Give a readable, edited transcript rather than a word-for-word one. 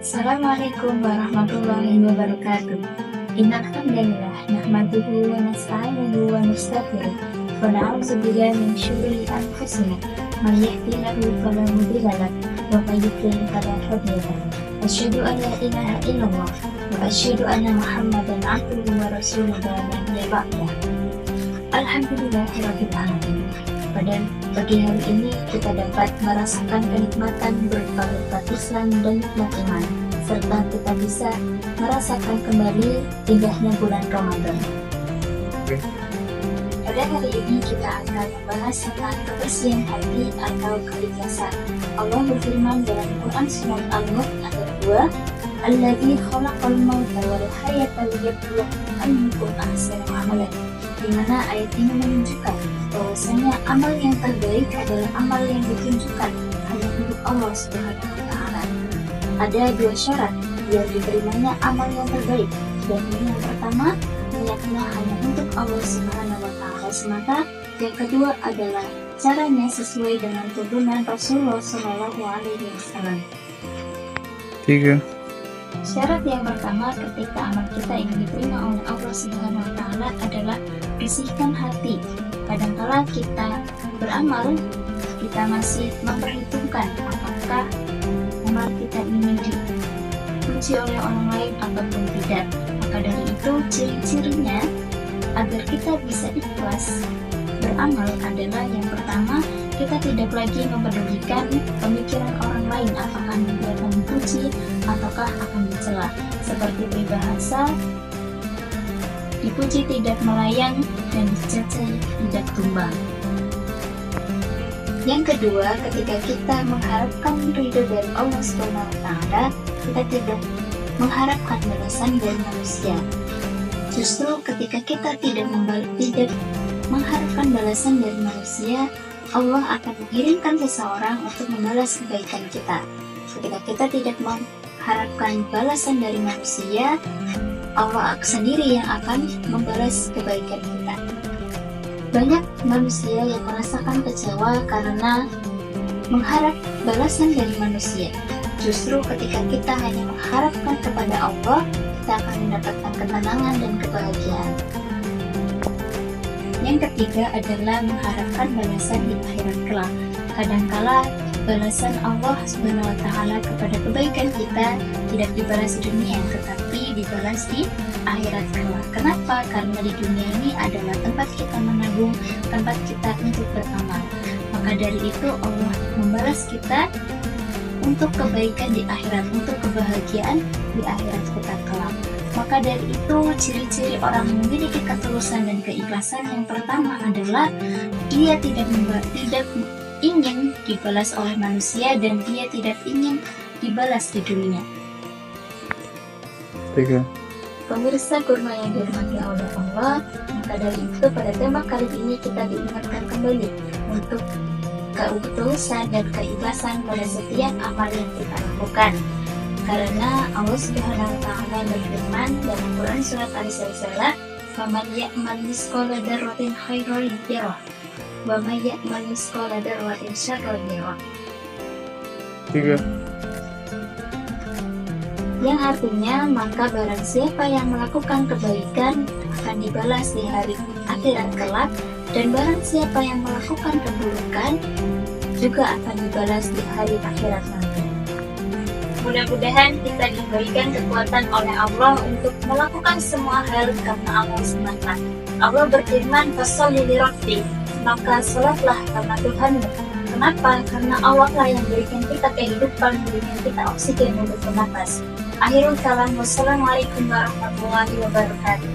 Assalamualaikum warahmatullahi wabarakatuh. Innal hamdalillah nahmaduhu wa nasta'inuhu wa nastaghfiruh wa na'udzu billahi min syururi anfusina may yahdihillahu fala mudilla lahu wa may yudlil fala hadiya lahu. Asyhadu an la ilaha illallah wa asyhadu anna Muhammadan abduhu wa rasuluhu la nabiyya ba'dah. Alhamdulillahirabbil alamin. Pada pagi hari ini kita dapat merasakan kenikmatan berupa Islam dan nikmat iman, serta kita bisa merasakan kembali indahnya bulan Ramadan. Pada hari ini kita akan membahas tentang kebersihan hati atau keikhlasan. Allah berfirman dalam Quran Surat Al-Mulk ayat 2, "Alladzi khalaqal mauta wal hayata liyabluwakum ayyukum ahsanu amalan." Di mana ayat ini menunjukkan bahwasanya amal yang terbaik adalah amal yang ditunjukkan hanya untuk Allah Subhanahu wa Ta'ala. Ada dua syarat biar diterimanya amal yang terbaik, dan yang pertama niatnya hanya untuk Allah Subhanahu wa Ta'ala semata. Yang kedua adalah caranya sesuai dengan tuntunan Rasulullah Shallallahu Alaihi Wasallam. 3. Syarat yang pertama ketika amal kita ingin diterima oleh Allah Subhanahu wa Ta'ala adalah bersihkan hati. Kadangkala kita beramal, kita masih memperhitungkan apakah amal kita ini dipuji oleh orang lain ataupun tidak. Maka dari itu ciri-cirinya agar kita bisa ikhlas beramal adalah yang pertama, kita tidak lagi mempedulikan pemikiran orang lain apakah dia akan dipuji ataukah akan dicela. Seperti peribahasa, dipuji tidak melayang dan dicaci tidak tumbang. Yang kedua, ketika kita mengharapkan ridho dari Allah Subhanahu wa Ta'ala, kita tidak mengharapkan balasan dari manusia. Justru ketika kita tidak mengharapkan balasan dari manusia, Allah akan mengirimkan seseorang untuk membalas kebaikan kita. Ketika kita tidak mengharapkan balasan dari manusia, Allah sendiri yang akan membalas kebaikan kita. Banyak manusia yang merasakan kecewa karena mengharap balasan dari manusia. Justru ketika kita hanya mengharapkan kepada Allah, kita akan mendapatkan ketenangan dan kebahagiaan. Yang ketiga adalah mengharapkan balasan di akhirat kelak. Kadangkala balasan Allah Subhanahu wa Ta'ala kepada kebaikan kita tidak dibalas di dunia, tetapi dibalas di akhirat kelak. Kenapa? Karena di dunia ini adalah tempat kita menabung, tempat kita untuk beramal. Maka dari itu Allah membalas kita untuk kebaikan di akhirat, untuk kebahagiaan di akhirat kita kelak. Maka dari itu ciri-ciri orang yang memiliki ketulusan dan keikhlasan yang pertama adalah dia tidak ingin dibalas oleh manusia dan dia tidak ingin dibalas di dunia. 3. Pemirsa kurma yang dirahmati oleh Allah, maka dari itu pada tema kali ini kita diingatkan kembali untuk ketulusan dan keikhlasan pada setiap amal yang kita lakukan. Karena Allah Subhanahu wa Ta'ala berfirman dalam Quran surat Al-Isra, "Faman ya'mal mithqala dzarratin khairan yarah, wa may ya'mal mithqala dzarratin syarran yarah." 3. Yang artinya, maka barang siapa yang melakukan kebaikan akan dibalas di hari akhirat kelak, dan barang siapa yang melakukan keburukan juga akan dibalas di hari akhirat nanti. Mudah-mudahan kita diberikan kekuatan oleh Allah untuk melakukan semua hal karena Allah semata. Allah berfirman, "Fasholli li rabbik," maka salatlah karena Tuhanmu. Kenapa? Karena Allah lah yang berikan kita kehidupan, berikan kita oksigen untuk bernafas. Akhirul kalam, wassalamualaikum warahmatullahi wabarakatuh.